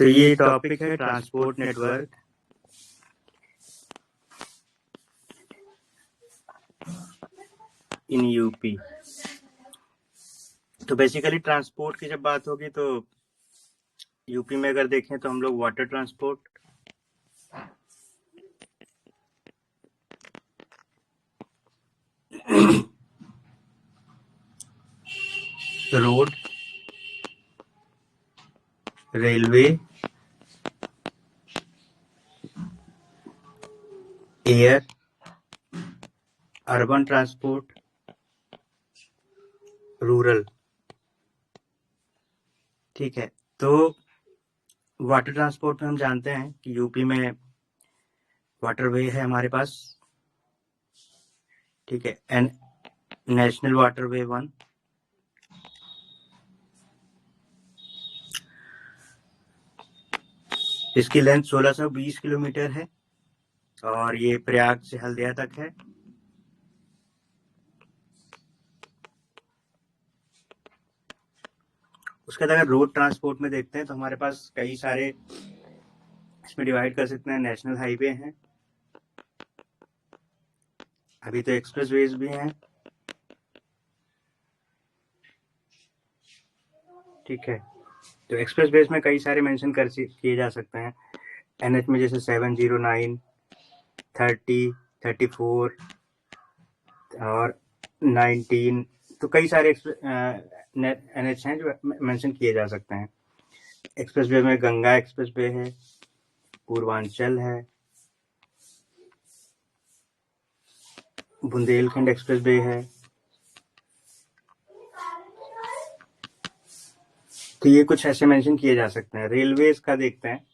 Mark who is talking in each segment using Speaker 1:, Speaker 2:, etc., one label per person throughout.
Speaker 1: तो ये टॉपिक है ट्रांसपोर्ट नेटवर्क इन यूपी। तो बेसिकली ट्रांसपोर्ट की जब बात होगी तो यूपी में अगर देखें तो हम लोग water transport, road, railway, air, urban transport, rural. ठीक है, तो वाटर ट्रांसपोर्ट में हम जानते हैं कि यूपी में वाटरवे है हमारे पास। ठीक है, एंड नेशनल वाटरवे 1, इसकी लेंथ 1620 किलोमीटर है और ये प्रयाग से हल्दिया तक है। उसके बाद अगर रोड ट्रांसपोर्ट में देखते हैं तो हमारे पास कई सारे इसमें डिवाइड कर सकते हैं। नेशनल हाईवे हैं, अभी तो एक्सप्रेसवेज भी हैं। ठीक है, तो एक्सप्रेसवेज में कई सारे मेंशन कर किए जा सकते हैं। एनएच में जैसे 709, 30, 34 और 19, तो कई सारे एनएच हैं जो मेंशन किए जा सकते हैं। एक्सप्रेसवे में गंगा एक्सप्रेसवे है, पूर्वांचल है, बुंदेलखंड एक्सप्रेसवे है। तो ये कुछ ऐसे मेंशन किए जा सकते हैं। रेलवेज का देखते हैं।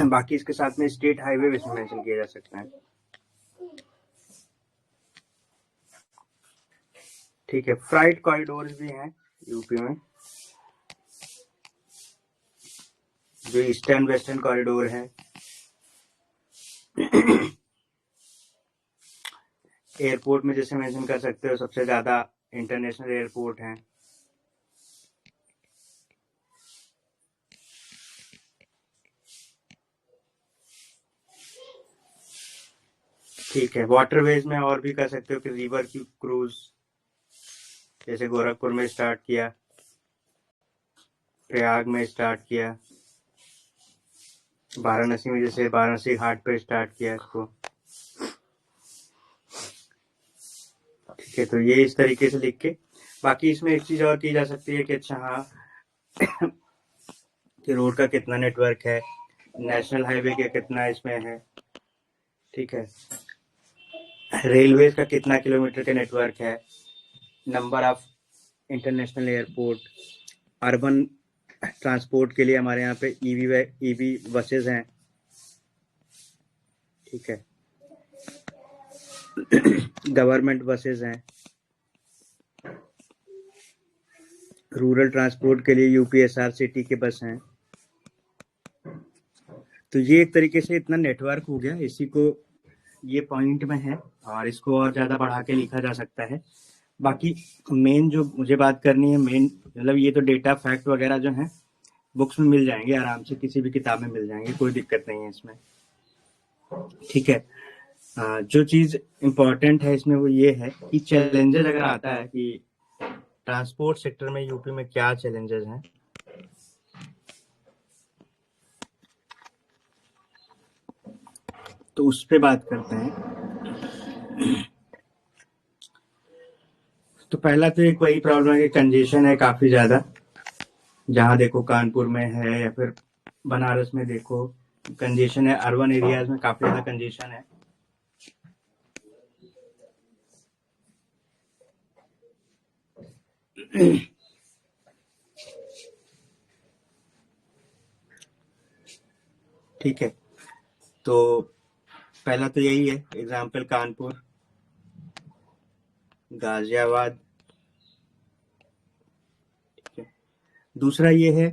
Speaker 1: बाकी इसके साथ में स्टेट हाईवे भी मेंशन किए जा सकते हैं। ठीक है, फ्राइट कॉरिडोर्स भी हैं यूपी में, जो ईस्टर्न वेस्टर्न कॉरिडोर है। एयरपोर्ट में जैसे मेंशन कर सकते हो, सबसे ज्यादा इंटरनेशनल एयरपोर्ट हैं। ठीक है, वाटरवेज में और भी कर सकते हो कि रिवर की क्रूज, जैसे गोरखपुर में स्टार्ट किया, प्रयाग में स्टार्ट किया, वाराणसी में जैसे वाराणसी घाट पर स्टार्ट किया इसको। ठीक है, तो ये इस तरीके से लिख के, बाकी इसमें एक चीज और की जा सकती है कि अच्छा हाँ कि रोड का कितना नेटवर्क है, नेशनल हाईवे के कितना इसमें है। ठीक है, रेलवे का कितना किलोमीटर का नेटवर्क है, number of international airport, urban transport के लिए हमारे यहाँ पे ईवी बसेस हैं। ठीक है, गवर्नमेंट बसेस हैं। रूरल ट्रांसपोर्ट के लिए यूपीएसआर सिटी के बस हैं। तो ये एक तरीके से इतना नेटवर्क हो गया, इसी को ये पॉइंट में है और इसको और ज्यादा बढ़ा के लिखा जा सकता है। बाकी मेन जो मुझे बात करनी है, मेन मतलब ये तो डेटा फैक्ट वगैरह जो है बुक्स में मिल जाएंगे आराम से, किसी भी किताब में मिल जाएंगे, कोई दिक्कत नहीं है इसमें। ठीक है, जो चीज इम्पोर्टेंट है इसमें वो ये है कि चैलेंजेस अगर आता है कि ट्रांसपोर्ट सेक्टर में यूपी में क्या चैलेंजेस हैं, तो उस पे बात करते हैं। तो पहला तो एक वही प्रॉब्लम है कि कंजेशन है काफी ज्यादा। जहां देखो कानपुर में है या फिर बनारस में देखो कंजेशन है, अर्बन एरियाज में काफी ज्यादा कंजेशन है। ठीक है, तो पहला तो यही है एग्जाम्पल, कानपुर, गाजियाबाद। ठीक है, दूसरा ये है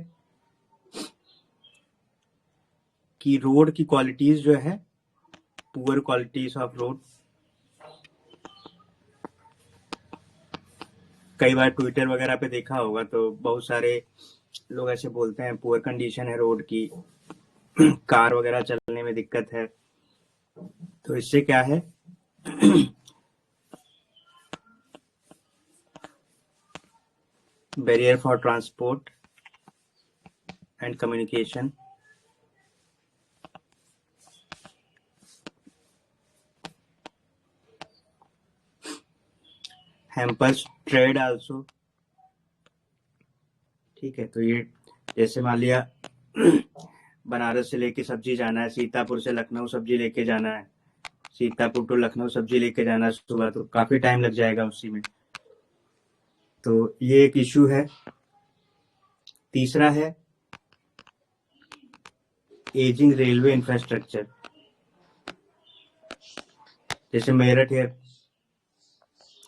Speaker 1: कि रोड की क्वालिटीज जो है पुअर क्वालिटीज ऑफ रोड। कई बार ट्विटर वगैरह पे देखा होगा तो बहुत सारे लोग ऐसे बोलते हैं पुअर कंडीशन है रोड की, कार वगैरह चलने में दिक्कत है। तो इससे क्या है barrier for transport and communication, hampers trade also. ठीक है, तो ये जैसे मान लिया बनारस से लेके सब्जी जाना है, सीतापुर से लखनऊ सब्जी लेके जाना है, सीतापुर टू लखनऊ सब्जी लेके जाना है सुबह, तो काफी टाइम लग जाएगा उसी में। तो ये एक इशू है। तीसरा है एजिंग रेलवे इंफ्रास्ट्रक्चर। जैसे मेरठ है,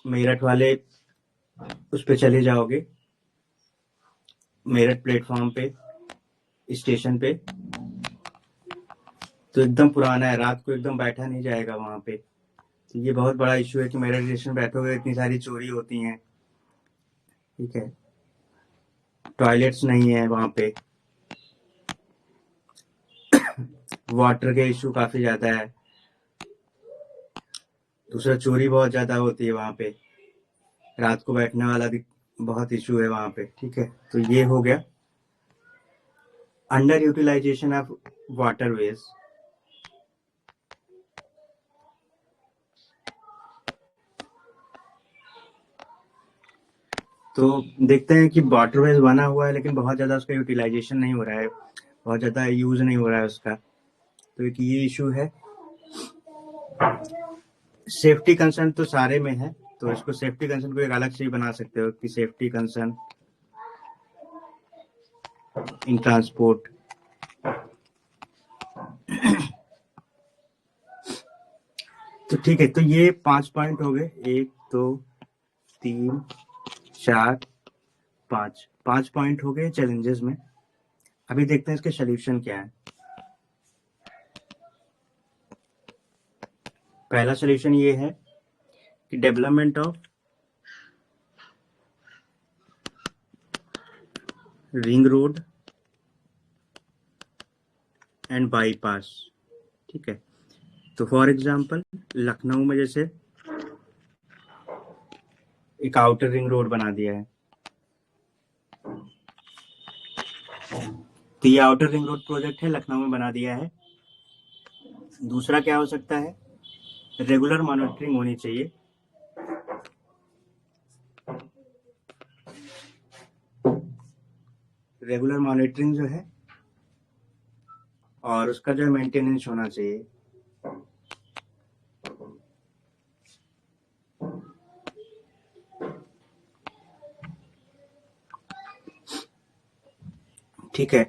Speaker 1: मेरठ वाले उस पे चले जाओगे, मेरठ प्लेटफॉर्म पे, स्टेशन पे, तो एकदम पुराना है, रात को एकदम बैठा नहीं जाएगा वहां पे। तो ये बहुत बड़ा इशू है कि मेरठ स्टेशन बैठोगे इतनी सारी चोरी होती हैं। ठीक है, टॉयलेट्स नहीं है वहां पे, वाटर के इशू काफी ज्यादा है, दूसरा चोरी बहुत ज्यादा होती है वहां पे, रात को बैठने वाला भी बहुत इशू है वहां पे। ठीक है, तो ये हो गया अंडर यूटिलाइजेशन ऑफ वाटरवेज। तो देखते हैं कि वाटरवेज बना हुआ है लेकिन बहुत ज्यादा उसका यूटिलाइजेशन नहीं हो रहा है, बहुत ज्यादा यूज नहीं हो रहा है उसका, तो एक ये इशू है। सेफ्टी कंसर्न तो सारे में है, तो इसको सेफ्टी कंसर्न को एक अलग से ही बना सकते हो कि सेफ्टी कंसर्न इन ट्रांसपोर्ट। तो ठीक है, तो ये 5 पॉइंट हो गए, 1 2 3 4 5, 5 पॉइंट हो गए चैलेंजेस में। अभी देखते हैं इसके सोल्यूशन क्या है। पहला सोल्यूशन ये है कि development of ring road and bypass. ठीक है, तो फॉर एग्जांपल लखनऊ में जैसे एक आउटर रिंग रोड बना दिया है, तो ये आउटर रिंग रोड प्रोजेक्ट है, लखनऊ में बना दिया है। दूसरा क्या हो सकता है, रेगुलर मॉनिटरिंग होनी चाहिए। रेगुलर मॉनिटरिंग जो है और उसका जो मेंटेनेंस होना चाहिए। ठीक है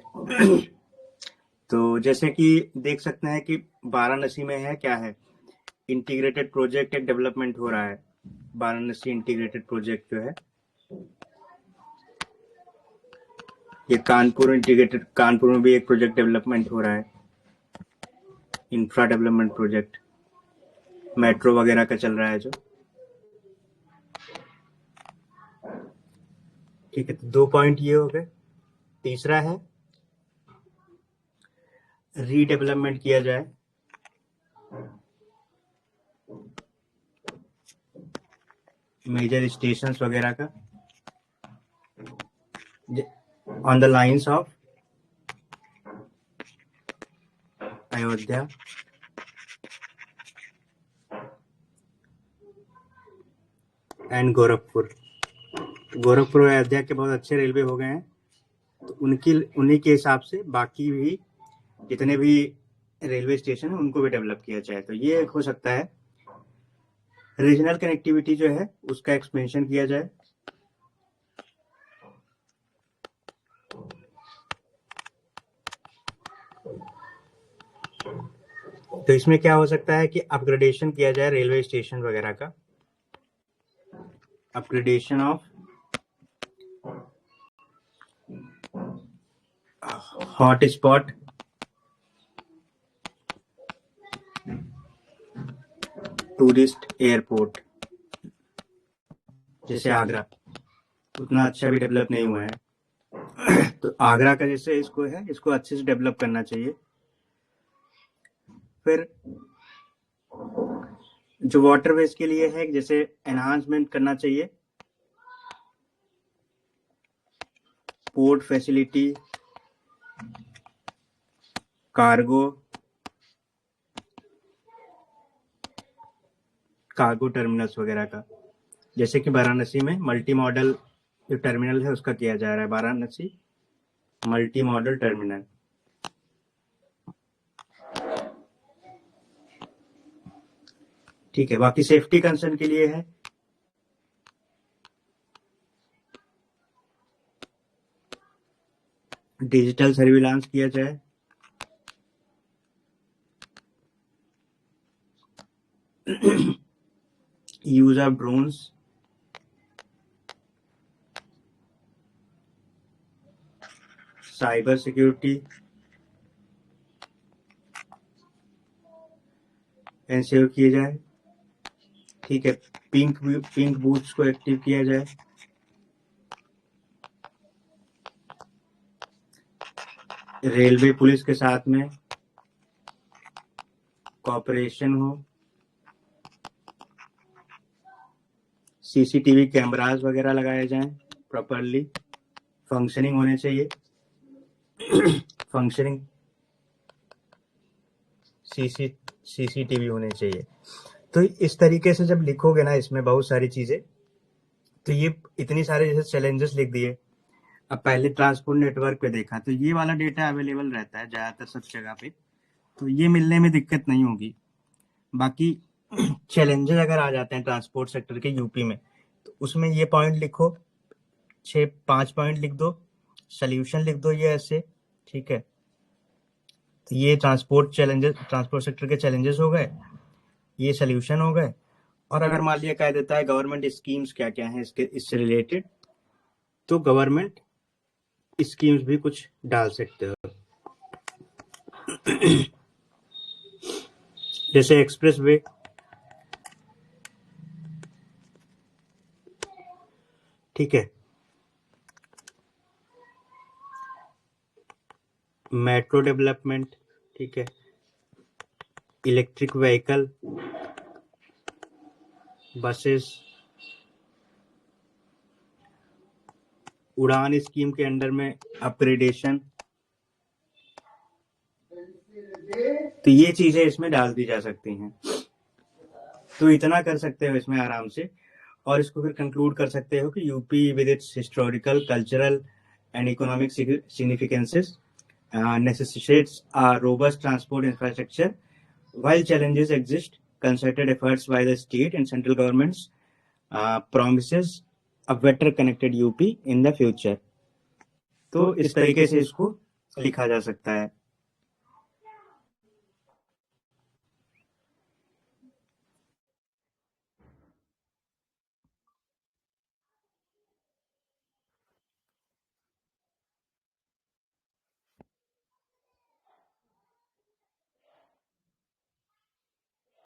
Speaker 1: तो जैसे कि देख सकते हैं कि वाराणसी में है, क्या है, इंटीग्रेटेड प्रोजेक्ट एक डेवलपमेंट हो रहा है, वाराणसी इंटीग्रेटेड प्रोजेक्ट जो है। ये कानपुर इंटीग्रेटेड, कानपुर में भी एक प्रोजेक्ट डेवलपमेंट हो रहा है, इंफ्रा डेवलपमेंट प्रोजेक्ट, मेट्रो वगैरह का चल रहा है जो। ठीक है, तो 2 पॉइंट ये हो गए। तीसरा है रीडेवलपमेंट किया जाए, मेजर स्टेशंस वगैरह का on the lines of Ayodhya and Gorakhpur. Gorakhpur और अयोध्या के बहुत अच्छे रेलवे हो गए हैं, तो उन्हीं के हिसाब से बाकी भी जितने भी रेलवे स्टेशन है उनको भी डेवलप किया जाए। तो ये एक हो सकता है, रीजनल कनेक्टिविटी जो है उसका एक्सपेंशन किया जाए। तो इसमें क्या हो सकता है कि अपग्रेडेशन किया जाए रेलवे स्टेशन वगैरह का, upgradation of hot spot tourist airport, जैसे आगरा उतना अच्छा भी डेवलप नहीं हुआ है। तो आगरा का जैसे इसको है, इसको अच्छे से डेवलप करना चाहिए। फिर जो वाटरवेज के लिए है, जैसे एनहांसमेंट करना चाहिए, पोर्ट फैसिलिटी, कार्गो टर्मिनल्स वगैरह का। जैसे कि वाराणसी में मल्टी मॉडल जो टर्मिनल है उसका किया जा रहा है, वाराणसी मल्टी मॉडल टर्मिनल। ठीक है, बाकी सेफ्टी कंसर्न के लिए है डिजिटल सर्विलांस किया जाए, use of drones, cyber security ensure किए जाए। ठीक है, पिंक बूथ्स को एक्टिव किया जाए। रेलवे पुलिस के साथ में कॉपरेशन हो, सीसीटीवी कैमरास वगैरह लगाए जाएं, प्रॉपरली फंक्शनिंग होने चाहिए। फंक्शनिंग सीसीटीवी होने चाहिए। तो इस तरीके से जब लिखोगे ना इसमें बहुत सारी चीजें, तो ये इतनी सारे जैसे चैलेंजेस लिख दिए। अब पहले ट्रांसपोर्ट नेटवर्क पे देखा तो ये वाला डेटा अवेलेबल रहता है ज्यादातर सब जगह पे, तो ये मिलने में दिक्कत नहीं होगी। बाकी चैलेंजेस अगर आ जाते हैं ट्रांसपोर्ट सेक्टर के यूपी में, तो उसमें ये पॉइंट लिखो, 5 पॉइंट लिख दो, सोल्यूशन लिख दो ये ऐसे। ठीक है, तो ये ट्रांसपोर्ट सेक्टर के चैलेंजेस हो गए, ये सोल्यूशन हो गए। और अगर मान लिया कह देता है गवर्नमेंट स्कीम्स क्या क्या हैं इससे रिलेटेड, तो गवर्नमेंट स्कीम्स भी कुछ डाल सकते हो। जैसे एक्सप्रेस वे, ठीक है, मेट्रो डेवलपमेंट, ठीक है, इलेक्ट्रिक व्हीकल, बसेस, उड़ान स्कीम के अंडर में अपग्रेडेशन, तो ये चीजें इसमें डाल दी जा सकती हैं। तो इतना कर सकते हो इसमें आराम से, और इसको फिर कंक्लूड कर सकते हो कि UP with its historical, cultural and economic significances necessitates a robust transport infrastructure. While challenges exist, concerted efforts by the state and central governments promises a better connected UP in the future. तो इस तरीके से इसको लिखा जा सकता है।